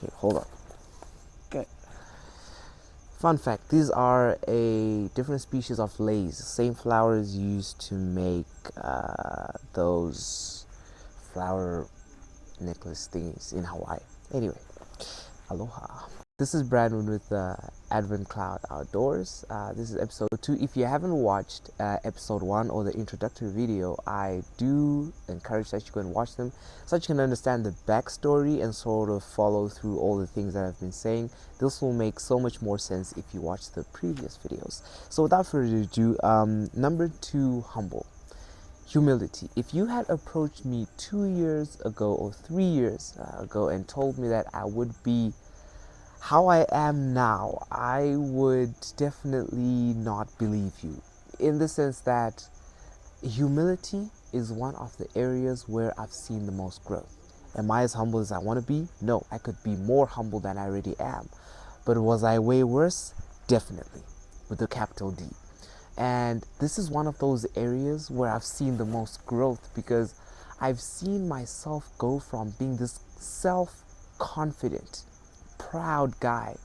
Okay, hold on. Okay. Fun fact, these are a different species of lace. Same flowers used to make those flower necklace things in Hawaii. Anyway, aloha. This is Brandon with Advent Cloud Outdoors. This is episode 2. If you haven't watched episode 1 or the introductory video, I do encourage that you go and watch them so that you can understand the backstory and sort of follow through all the things that I've been saying. This will make so much more sense if you watch the previous videos. So without further ado, number 2, humble. Humility. If you had approached me 2 years ago or 3 years ago and told me that I would be how I am now, I would definitely not believe you, in the sense that humility is one of the areas where I've seen the most growth. Am I as humble as I want to be? No, I could be more humble than I already am. But was I way worse? Definitely, with a capital D. And this is one of those areas where I've seen the most growth, because I've seen myself go from being this self-confident, proud guy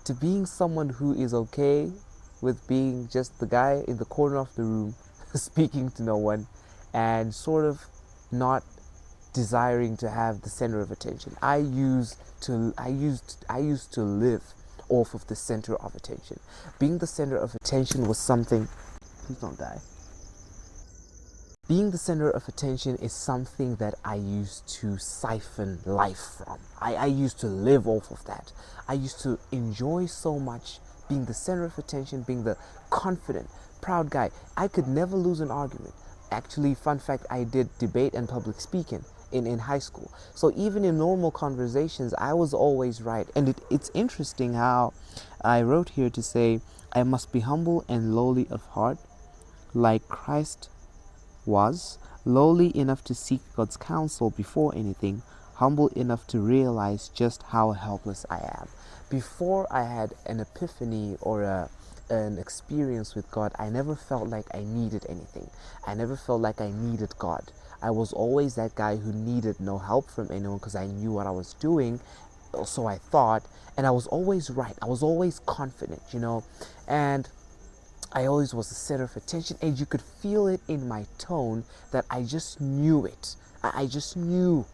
to being someone who is okay with being just the guy in the corner of the room speaking to no one and sort of not desiring to have the center of attention. I used to live off of the center of attention. Being the center of attention was something, please don't die. Being the center of attention is something that I used to siphon life from. I used to live off of that. I used to enjoy so much being the center of attention, being the confident, proud guy. I could never lose an argument. Actually, fun fact, I did debate and public speaking in high school. So even in normal conversations, I was always right. And it's interesting how I wrote here to say, I must be humble and lowly of heart, like Christ was, lowly enough to seek God's counsel before anything, humble enough to realize just how helpless I am. Before I had an epiphany or an experience with God, I never felt like I needed anything. I never felt like I needed God. I was always that guy who needed no help from anyone because I knew what I was doing, so I thought, and I was always right. I was always confident, and I always was the center of attention, and you could feel it in my tone that I just knew it. I just knew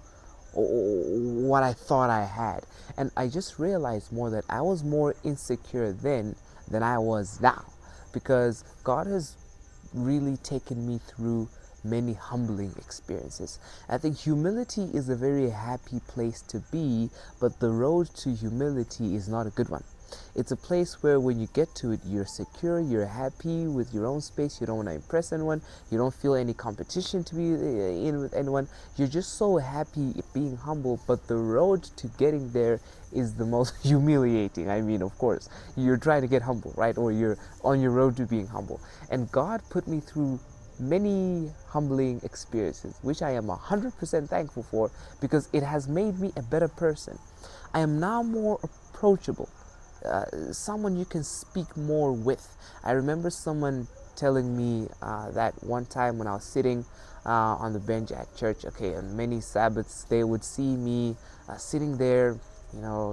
what I thought I had. And I just realized more that I was more insecure then than I was now, because God has really taken me through many humbling experiences. I think humility is a very happy place to be, but the road to humility is not a good one. It's a place where when you get to it, you're secure, you're happy with your own space, you don't want to impress anyone, you don't feel any competition to be in with anyone, you're just so happy being humble. But the road to getting there is the most humiliating. I mean, of course, you're trying to get humble, right? Or you're on your road to being humble. And God put me through many humbling experiences, which I am 100% thankful for, because it has made me a better person. I am now more approachable. Someone you can speak more with. I remember someone telling me that one time when I was sitting on the bench at church, on many Sabbaths, they would see me sitting there,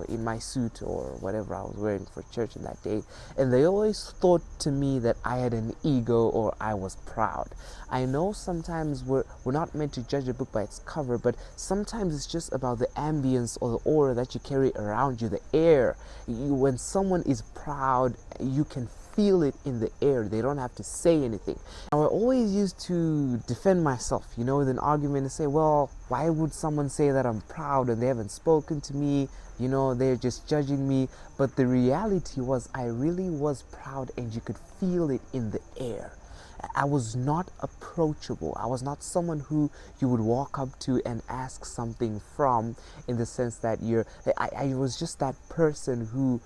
in my suit or whatever I was wearing for church in that day, and they always thought to me that I had an ego or I was proud. I know sometimes we're not meant to judge a book by its cover, but sometimes it's just about the ambience or the aura that you carry around you, the air. When someone is proud, you can feel it in the air. They don't have to say anything. Now, I always used to defend myself, with an argument and say, well, why would someone say that I'm proud and they haven't spoken to me? They're just judging me. But the reality was, I really was proud, and you could feel it in the air. I was not approachable. I was not someone who you would walk up to and ask something from, in the sense that I was just that person who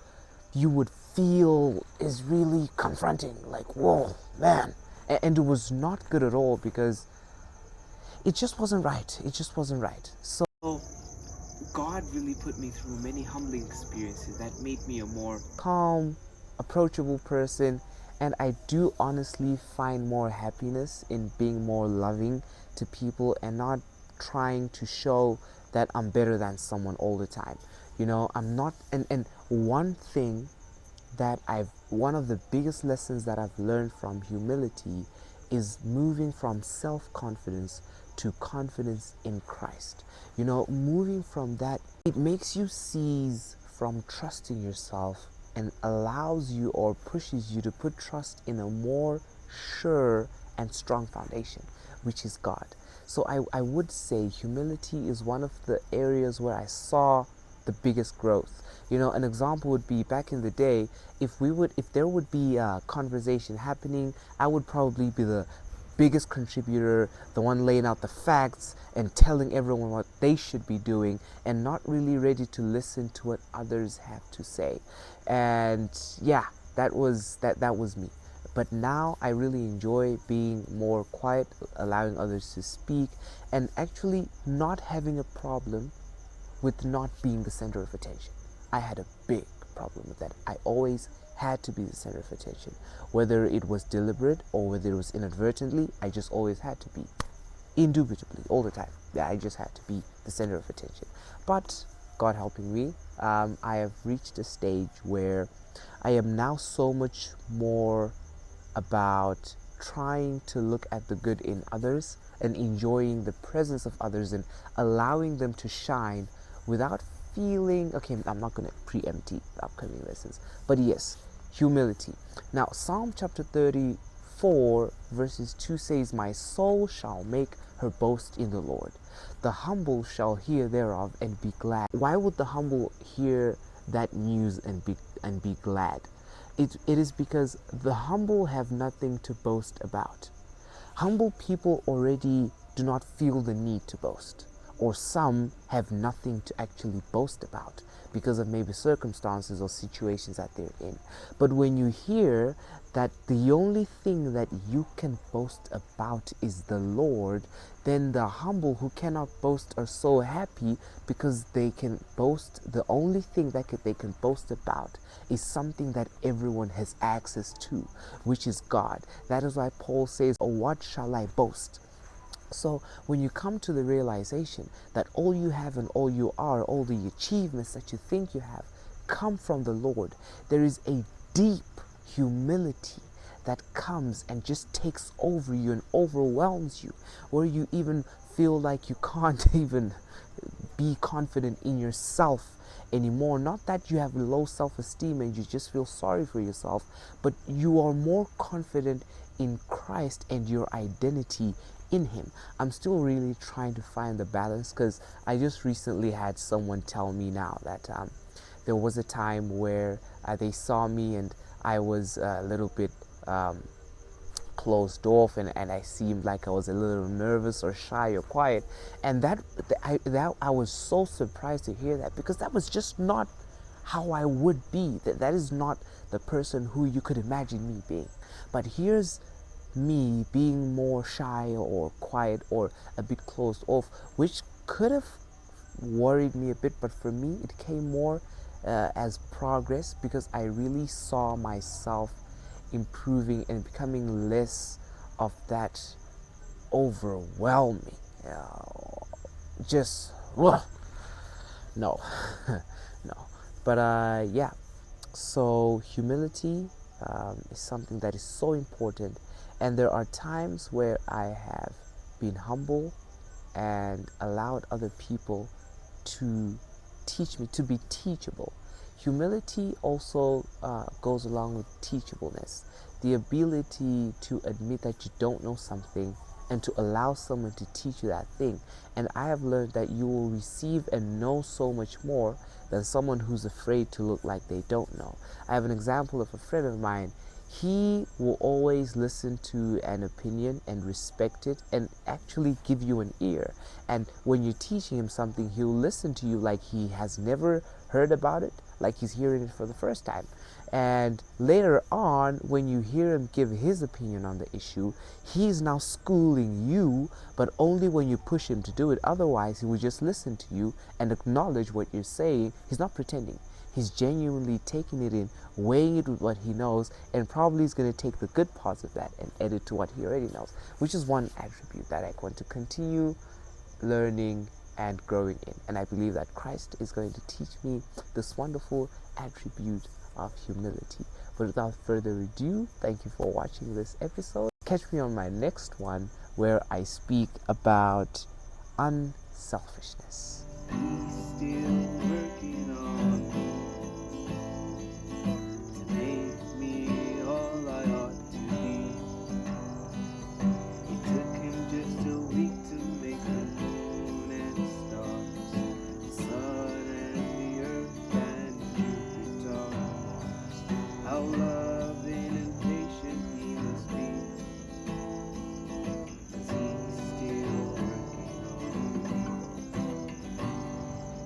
you would feel is really confronting, like, whoa, man. And it was not good at all, because it just wasn't right. It just wasn't right. So God really put me through many humbling experiences that made me a more calm, approachable person. And I do honestly find more happiness in being more loving to people and not trying to show that I'm better than someone all the time. I'm not, and one thing that one of the biggest lessons that I've learned from humility is moving from self-confidence to confidence in Christ. Moving from that, it makes you cease from trusting yourself and allows you or pushes you to put trust in a more sure and strong foundation, which is God. So I would say humility is one of the areas where I saw the biggest growth. An example would be back in the day, if there would be a conversation happening, I would probably be the biggest contributor, the one laying out the facts and telling everyone what they should be doing, and not really ready to listen to what others have to say. And yeah, that was me. But now I really enjoy being more quiet, allowing others to speak, and actually not having a problem with not being the center of attention. I had a big problem with that. I always had to be the center of attention. Whether it was deliberate or whether it was inadvertently, I just always had to be. Indubitably, all the time. Yeah, I just had to be the center of attention. But God helping me, I have reached a stage where I am now so much more about trying to look at the good in others and enjoying the presence of others and allowing them to shine without feeling, okay, I'm not going to preempt the upcoming lessons, but yes, humility. Now, Psalm chapter 34 verses 2 says, "My soul shall make her boast in the Lord. The humble shall hear thereof and be glad." Why would the humble hear that news and be glad? It is because the humble have nothing to boast about. Humble people already do not feel the need to boast, or some have nothing to actually boast about because of maybe circumstances or situations that they're in. But when you hear that the only thing that you can boast about is the Lord, then the humble who cannot boast are so happy because they can boast. The only thing that they can boast about is something that everyone has access to, which is God. That is why Paul says, "Oh, what shall I boast?" So when you come to the realization that all you have and all you are, all the achievements that you think you have, come from the Lord, there is a deep humility that comes and just takes over you and overwhelms you, where you even feel like you can't even be confident in yourself anymore. Not that you have low self-esteem and you just feel sorry for yourself, but you are more confident in Christ and your identity in Him. I'm still really trying to find the balance, because I just recently had someone tell me now that there was a time where they saw me and I was a little bit closed off, and I seemed like I was a little nervous or shy or quiet, and I was so surprised to hear that, because that was just not how I would be. That is not the person who you could imagine me being. But here's me being more shy or quiet or a bit closed off, which could have worried me a bit, but for me it came more as progress, because I really saw myself improving and becoming less of that overwhelming, just no no. But yeah, so humility is something that is so important, and there are times where I have been humble and allowed other people to teach me, to be teachable. Humility also goes along with teachableness, the ability to admit that you don't know something and to allow someone to teach you that thing. And I have learned that you will receive and know so much more than someone who's afraid to look like they don't know. I have an example of a friend of mine. He will always listen to an opinion and respect it and actually give you an ear. And when you're teaching him something, he'll listen to you like he has never heard about it, like he's hearing it for the first time. And later on, when you hear him give his opinion on the issue, he's now schooling you, but only when you push him to do it. Otherwise, he will just listen to you and acknowledge what you're saying. He's not pretending. He's genuinely taking it in, weighing it with what he knows, and probably is going to take the good parts of that and add to what he already knows, which is one attribute that I want to continue learning and growing in. And I believe that Christ is going to teach me this wonderful attribute of humility. But without further ado, thank you for watching this episode. Catch me on my next one, where I speak about unselfishness.